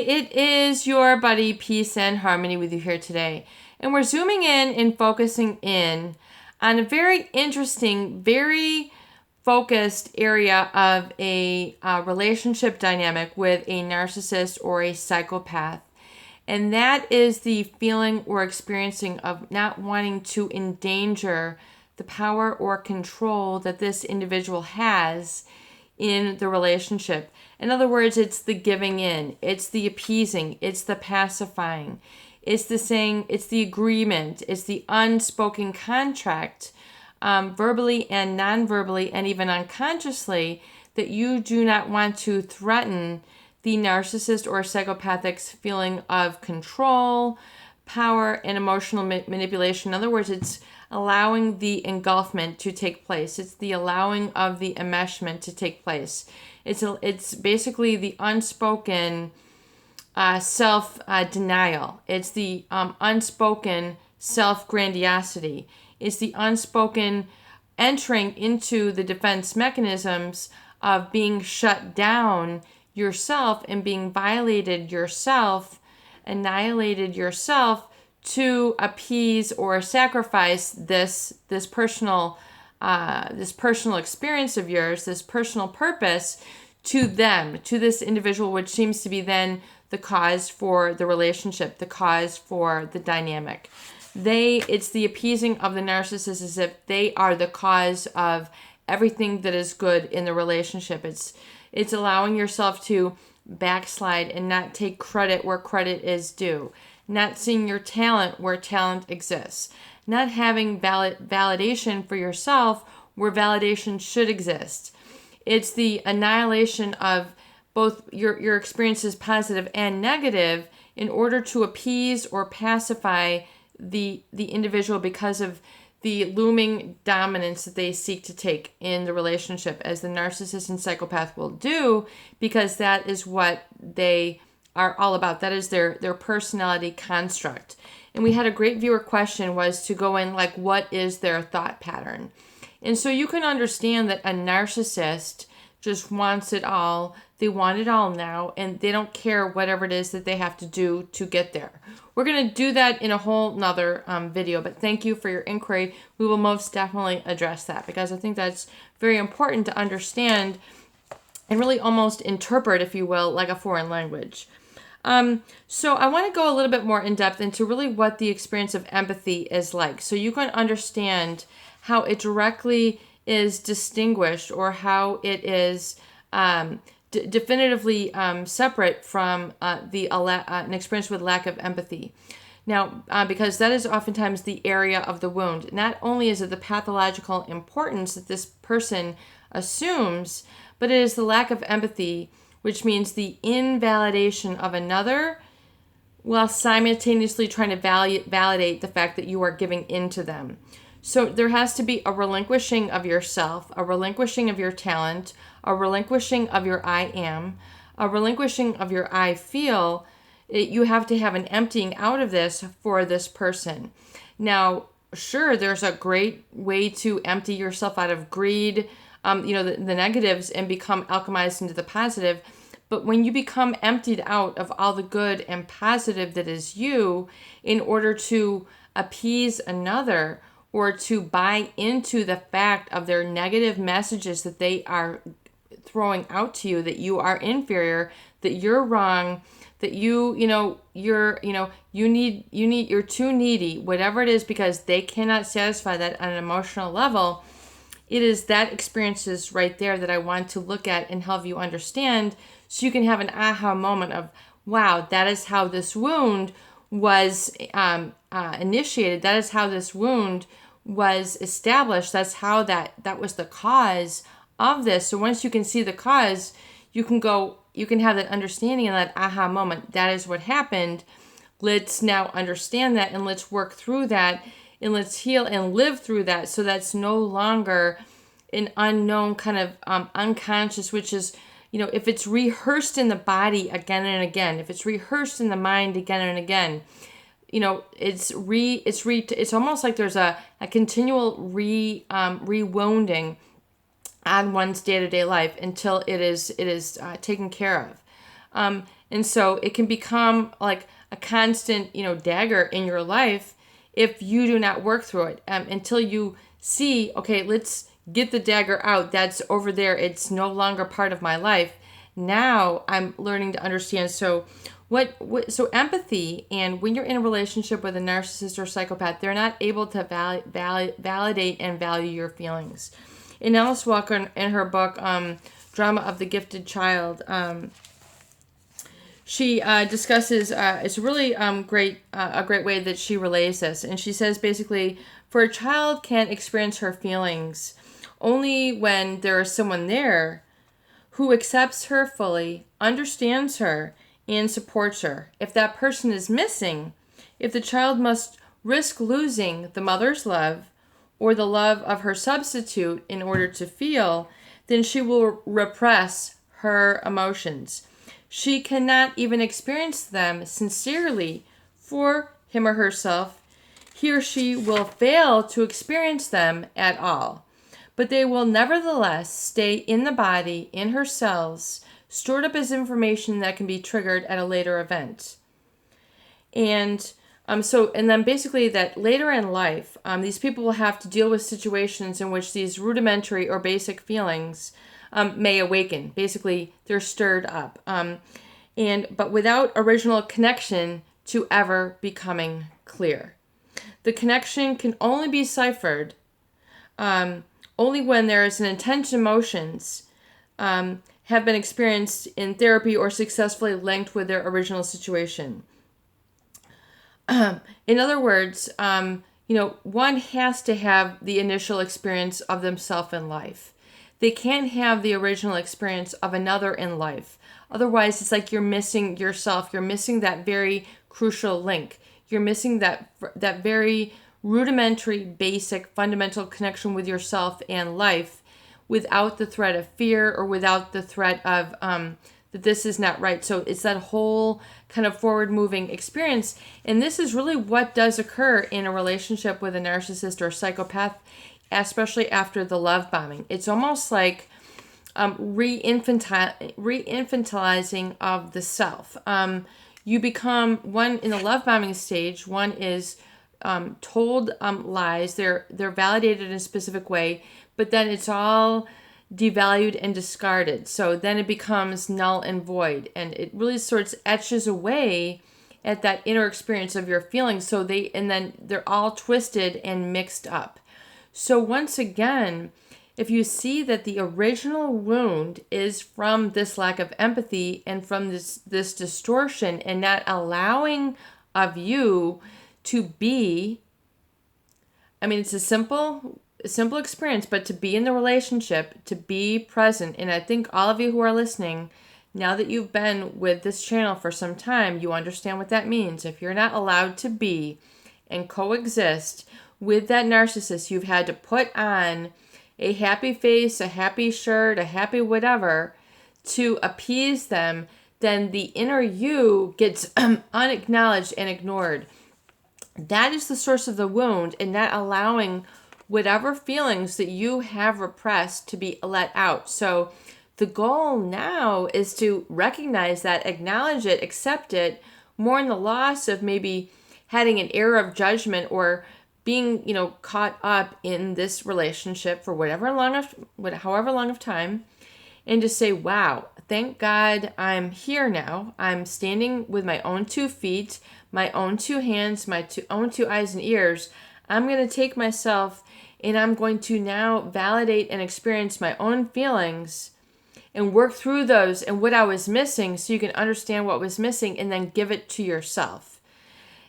it is your buddy Peace and Harmony with you here today. And we're zooming in and focusing in on a very interesting, very focused area of a relationship dynamic with a narcissist or a psychopath. And that is the feeling or experiencing of not wanting to endanger the power or control that this individual has in the relationship. In other words, it's the giving in, it's the appeasing, it's the pacifying, it's the saying, it's the agreement, it's the unspoken contract, verbally and non-verbally and even unconsciously, that you do not want to threaten the narcissist or psychopathic's feeling of control, power, and emotional manipulation. In other words, it's allowing the engulfment to take place. It's the allowing of the enmeshment to take place. It's basically the unspoken self-denial. It's the unspoken self-grandiosity. It's the unspoken entering into the defense mechanisms of being shut down yourself and being violated yourself, annihilated yourself, to appease or sacrifice this personal experience of yours, this personal purpose, to them, to this individual, which seems to be then the cause for the relationship, the cause for the dynamic. It's the appeasing of the narcissist as if they are the cause of everything that is good in the relationship. It's allowing yourself to backslide and not take credit where credit is due. Not seeing your talent where talent exists. Not having validation for yourself where validation should exist. It's the annihilation of both your experiences, positive and negative, in order to appease or pacify the individual because of the looming dominance that they seek to take in the relationship, as the narcissist and psychopath will do, because that is what they are all about. That is their personality construct. And we had a great viewer question, was to go in like, what is their thought pattern? And so you can understand that a narcissist just wants it all. They want it all now, and they don't care whatever it is that they have to do to get there. We're going to do that in a whole nother video, but thank you for your inquiry. We will most definitely address that, because I think that's very important to understand and really almost interpret, if you will, like a foreign language. So I want to go a little bit more in depth into really what the experience of empathy is like, so you can understand how it directly is distinguished, or how it is definitively separate from an experience with lack of empathy. Now, because that is oftentimes the area of the wound. Not only is it the pathological importance that this person assumes, but it is the lack of empathy, which means the invalidation of another while simultaneously trying to validate the fact that you are giving in to them. So there has to be a relinquishing of yourself, a relinquishing of your talent, a relinquishing of your I am, a relinquishing of your I feel. You have to have an emptying out of this for this person. Now, sure, there's a great way to empty yourself out of greed, the negatives, and become alchemized into the positive. But when you become emptied out of all the good and positive that is you, in order to appease another, or to buy into the fact of their negative messages that they are throwing out to you, that you are inferior, that you're wrong, that you're too needy, whatever it is, because they cannot satisfy that on an emotional level. It is that experiences right there that I want to look at and help you understand, so you can have an aha moment of, wow, that is how this wound was initiated. That is how this wound was established. That's how that was the cause of this. So once you can see the cause, you can have that understanding and that aha moment. That is what happened. Let's now understand that, and let's work through that, and let's heal and live through that, so that's no longer an unknown kind of unconscious, which is, if it's rehearsed in the body again and again, if it's rehearsed in the mind again and again, it's almost like there's a continual rewounding on one's day-to-day life until it is taken care of. And so it can become like a constant, dagger in your life if you do not work through it until you see, okay, let's get the dagger out. That's over there. It's no longer part of my life. Now I'm learning to understand. So so empathy, and when you're in a relationship with a narcissist or psychopath, they're not able to validate and value your feelings. In Alice Walker, in her book, Drama of the Gifted Child, she discusses, it's really a great way that she relays this. And she says basically, for a child can't experience her feelings only when there is someone there who accepts her fully, understands her, and supports her. If that person is missing, if the child must risk losing the mother's love or the love of her substitute in order to feel, then she will repress her emotions. She cannot even experience them sincerely for him or herself. He or she will fail to experience them at all. But they will nevertheless stay in the body, in her cells, stored up as information that can be triggered at a later event. And then basically that later in life, these people will have to deal with situations in which these rudimentary or basic feelings may awaken. Basically, they're stirred up, but without original connection to ever becoming clear. The connection can only be ciphered only when there is an intense emotions have been experienced in therapy or successfully linked with their original situation. In other words, one has to have the initial experience of themselves in life. They can't have the original experience of another in life. Otherwise, it's like you're missing yourself. You're missing that very crucial link. You're missing that very rudimentary, basic, fundamental connection with yourself and life without the threat of fear or without the threat of that this is not right. So it's that whole kind of forward-moving experience. And this is really what does occur in a relationship with a narcissist or a psychopath, especially after the love bombing. It's almost like re-infantilizing of the self. You become, one in the love bombing stage, one is told lies. They're validated in a specific way, but then it's all devalued and discarded. So then it becomes null and void, and it really sort of etches away at that inner experience of your feelings. So then they're all twisted and mixed up. So once again, if you see that the original wound is from this lack of empathy and from this distortion and not allowing of you to be, it's a simple experience, but to be in the relationship, to be present. And I think all of you who are listening, now that you've been with this channel for some time, you understand what that means. If you're not allowed to be and coexist with that narcissist, you've had to put on a happy face, a happy shirt, a happy whatever to appease them, then the inner you gets unacknowledged and ignored. That is the source of the wound, and not allowing whatever feelings that you have repressed to be let out. So the goal now is to recognize that, acknowledge it, accept it, mourn the loss of maybe having an error of judgment or being, caught up in this relationship for however long of time, and to say, wow, thank God I'm here now. I'm standing with my own 2 feet, my own 2 hands, my own 2 eyes and ears. I'm going to take myself and I'm going to now validate and experience my own feelings and work through those and what I was missing so you can understand what was missing and then give it to yourself.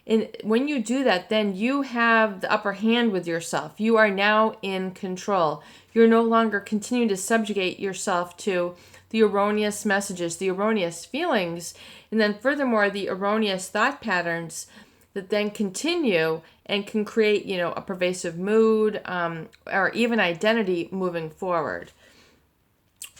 And when you do that, then you have the upper hand with yourself. You are now in control. You're no longer continuing to subjugate yourself to the erroneous messages, the erroneous feelings, and then furthermore, the erroneous thought patterns that then continue and can create, a pervasive mood or even identity moving forward.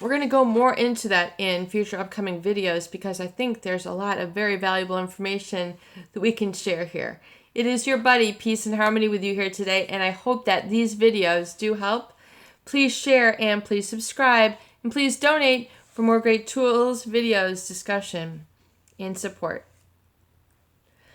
We're going to go more into that in future upcoming videos because I think there's a lot of very valuable information that we can share here. It is your buddy, Peace and Harmony, with you here today, and I hope that these videos do help. Please share and please subscribe, and please donate for more great tools, videos, discussion, and support.